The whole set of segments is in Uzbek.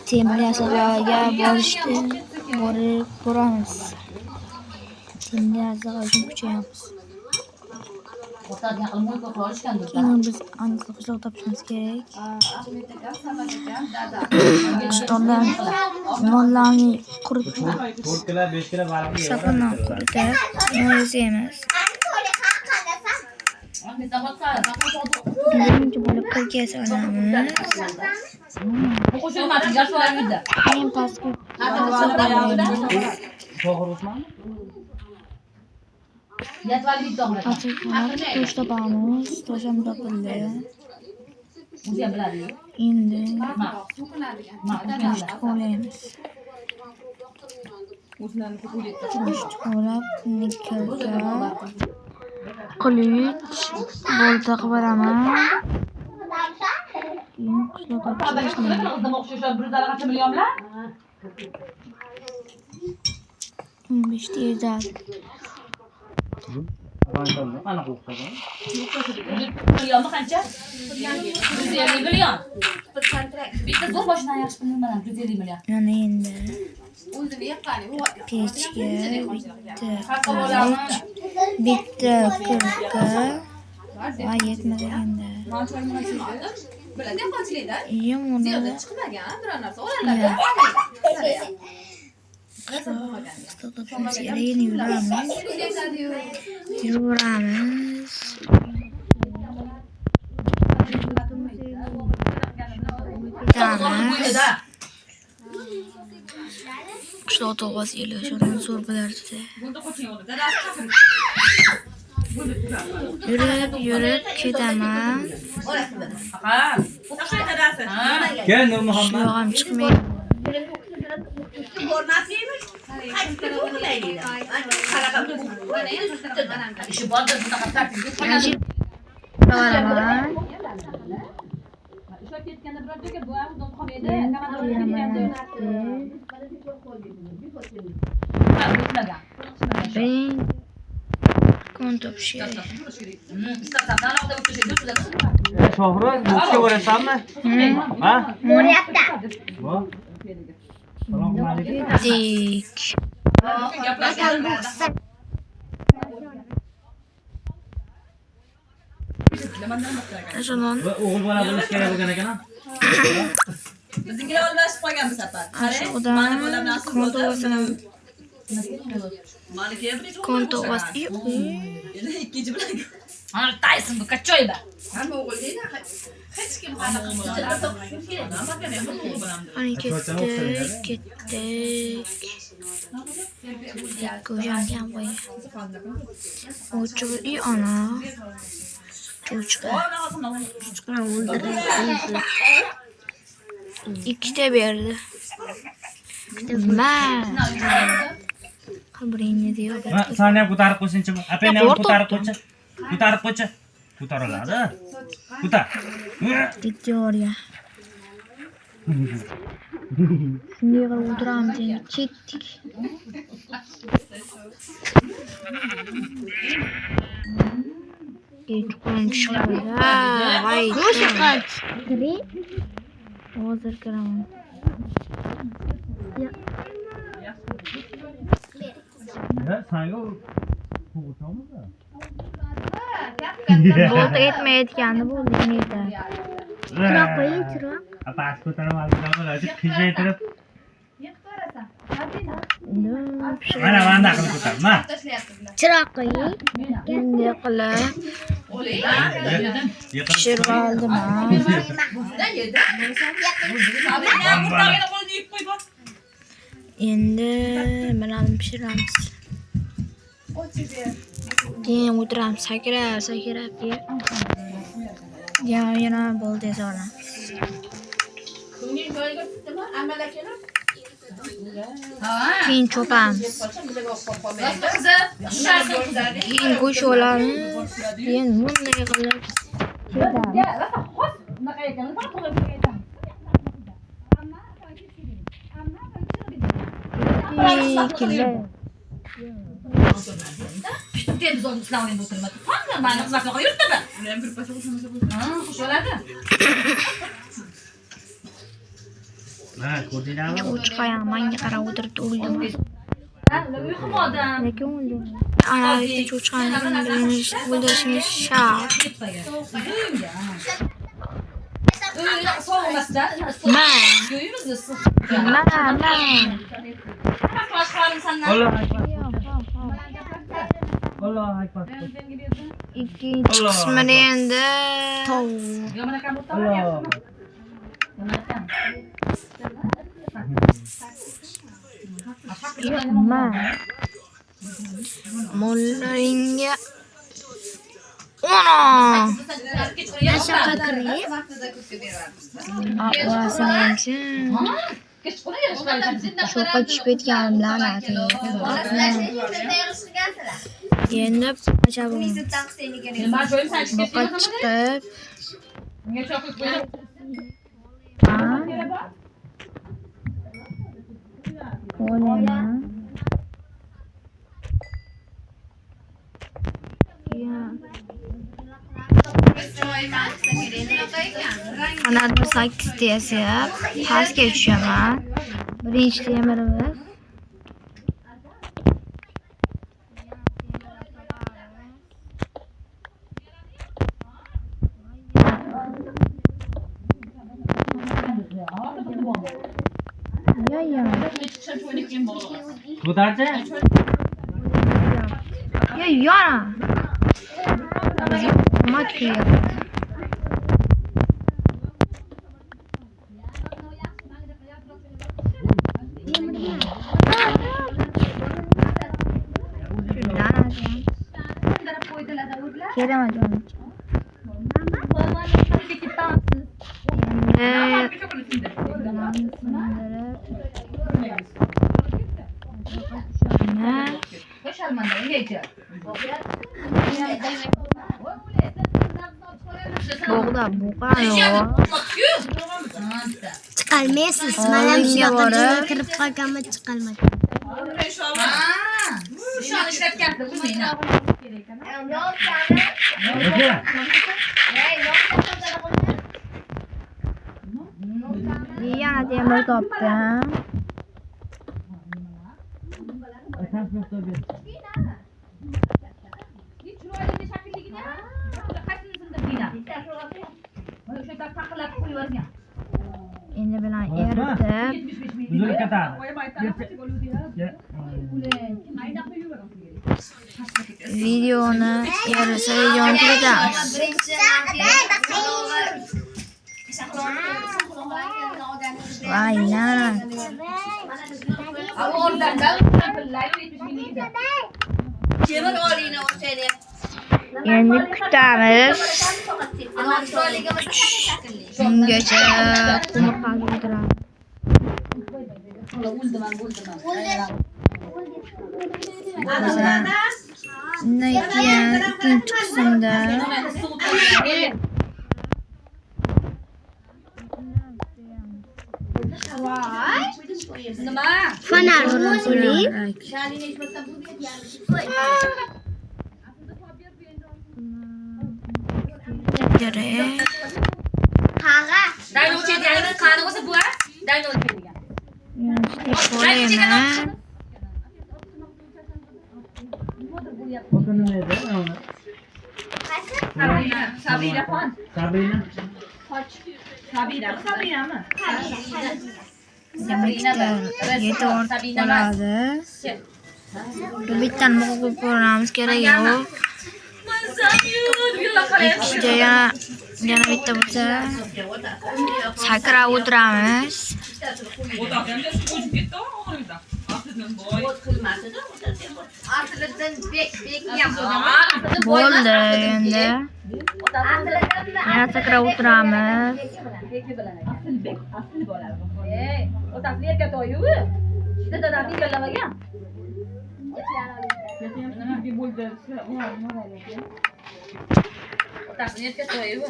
temir yasalarga boramiz. Temir yasalar uchun kuchayamiz. Keyin biz aniqlik qishloq topishimiz kerak. Nonlarni quritib, 4 kilo, 5 kilo baliqni sapini quritib, non yasaymiz. Birinchi bo'lib qirga solamiz. Keyin pastga to'sh topamiz. To'sh ham topildi. Endi qo'yamiz. Qo'lab nikelga qilich bolta qilib beraman. Keyin qishloq topishimiz. 15 tezal. Ana qo'yib Million qancha? 150 million. Bitta zo'r mashina yaxshi bilmadim, 150 million. Mana endi O'zini yaqqani, pechga bitta kirka va yetmadi endi. biladi qo'chilikda. Yomon. Ziyoda chiqmagan, biror narsa oladilar. Yuramiz. Qishloq tog'asi elashini zo'r bilardi. Yurib ketaman. Kel Muhammad. Yog'am chiqmaydi. Ishi bordir bunaqa tartibga qo'yadi. Ishlab ketganda biror joyga bu ham dom qolmaydi. Konto pişiyor. Shohroz, boksga borasanmi? Ha? Bo'lyapti. Bo. Salom alaykum. Dik. Aşağıdan. O'g'il bola bo'lish kerak bo'lgan ekan. Biznikilar olmashib qolgan bu safar. Aşağıdan konto basam. Konto bas. Ikkinchi bilan. Ana Tyson bu kachoyba. Hamma o'g'il deydi. Hech kim Hani ketdik. Ko'rgan boy. Uçup iyi ana. Çocuklar öldürdü. İkide berdi. Ben. Kabrini diyor. Sani ham ko'tarib qo'ysinchi. Apangni ham ko'tarib qo'ychi. Ko'tarib qo'ychi. Ko'tariladi. Ko'tar. Diyor ya. Shunday qilib o'tiramiz endi ketdik. Chuqurdan tushib qoldi. Voy. Hozir kiraman. Sanga qo'g'irchoqmidi? Bo'ldi etmayotgandi bo'ldi neydi. Chiroq qo'ying, chiroq. Pas ko'tarib olganlar, qiyshaytirib. Mana banda qilib ko'tarma. Chiroq qo'ying. Bunday qilib pishirib oldim. Endi mana pishiramiz. Keyin o'tiramiz, sakrab deb. Yana bo'ldi solamiz. Keyin chopamiz. Keyin go'sht olamiz. Keyin bunday qilib Bitta biz o'zimiz ishlamaydi o'tirmadi. Qanday meni xizmatga yurtdi. Ular bir pasha o'shamasa bo'ladi. Ha, xush bo'ladi. Ha, ko'rdinglarmi? Cho'chqa ham menga qarab o'tiribdi, o'ldimi? Ha, ular uyqum odam. Lekin o'ldimi? Ana bitta cho'chqani o'ldirishimiz shart. Sovumasdan. Man. Yo'yimizni Man. Allohu akbar. Ikkinchi qismida endi tovuq. Alloh. Man. Mollaringga ona. Nashaqa kirib. Aqlasini shoqqa tushib ketganim la'nati. Endi pashabim. Boqqa chiqib. O'laman. Qanotni 8 ta yasab, pastga tushaman. Birinchi temirimiz. Ko'tarchi. Yana. Mat kuyapti. Kelaman jonim. Bo'g'da bo'qani. Chiqolmaysiz. Mana shu yoqqa joyga kirib qolganman, chiqolmadim. Shu an ishlatgansiz, bilmayman. Yana temir topdim. Endi bilan eritib Uzun ketadi. videoni yarasa videoni tugatamiz. Vayna. Endi kutamiz. Shungacha qumurqani o'tiramiz. Undan keyin ikkinchi qismda Fonar bo'ling. Qag'a. Dayno o'chaydiganimiz qani bo'lsa bu, dayno o'chaydigan. Sabiraxon. Sabrina. Sabirami? Yetti ortib qoladi. Bittani qo'yib ko'ramiz, kerak yo'q. Ikkita yana bitta bo'lsa sakrab o'tiramiz. Bo'ldi endi. Yana sakrab o'tiramiz. Otasi erkatoyu-ku. Dadamni yollamagan. Otasini erkatoyu-ku.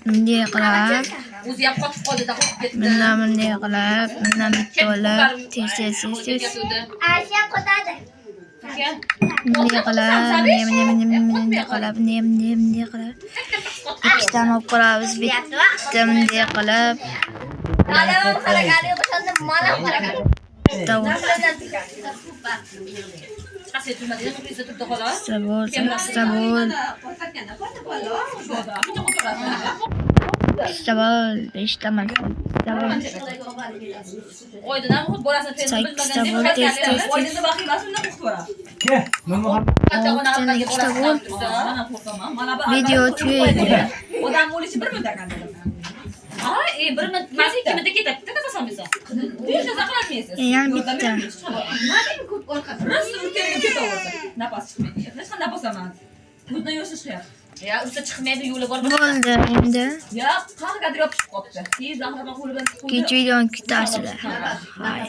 Bunday qilib, O'zi ham qotib qoldi-da, qotib ketdi. bunday qilib, bundan bitta olib, tez. Asha qotadi. Bunday qilib, ikkitani olib qolamiz, bitta bunday qilib Adamım harekatı başında malam harekatı. Tamam. Nereden çıkar? Qasay turma dedim, qizda turdi xolos. Sabor, sabor, sabor, eshitaman. Sabor. Oydidan xud bolasini Sakkiz bilmaganda sabor, tez, tez, tez. Oilada vahimasi undan qo'rqib boradi. Ke, nima Mana qo'rqaman. Mana bu Video tugaydi. odam bo'lishi bir muddat qanday. Ha, bir minut mas 2 minutda ketadi. Takasan bo'lsa. O'sha zaqlatmaysiz. Yana bitta. Nasıl o'tganib ketaverdi. Nafas chiqmaydi. Hech qanday nafas olmaydi. Ko'zdan yosh chiqyapti. Ya, usta chiqmaydi, yo'li bor. Bo'ldi endi. Ya, qanaqadir yopishib qolibdi. Tez zaxlama qo'li bilan Ikkinchi videoni kutasizlar. Hay.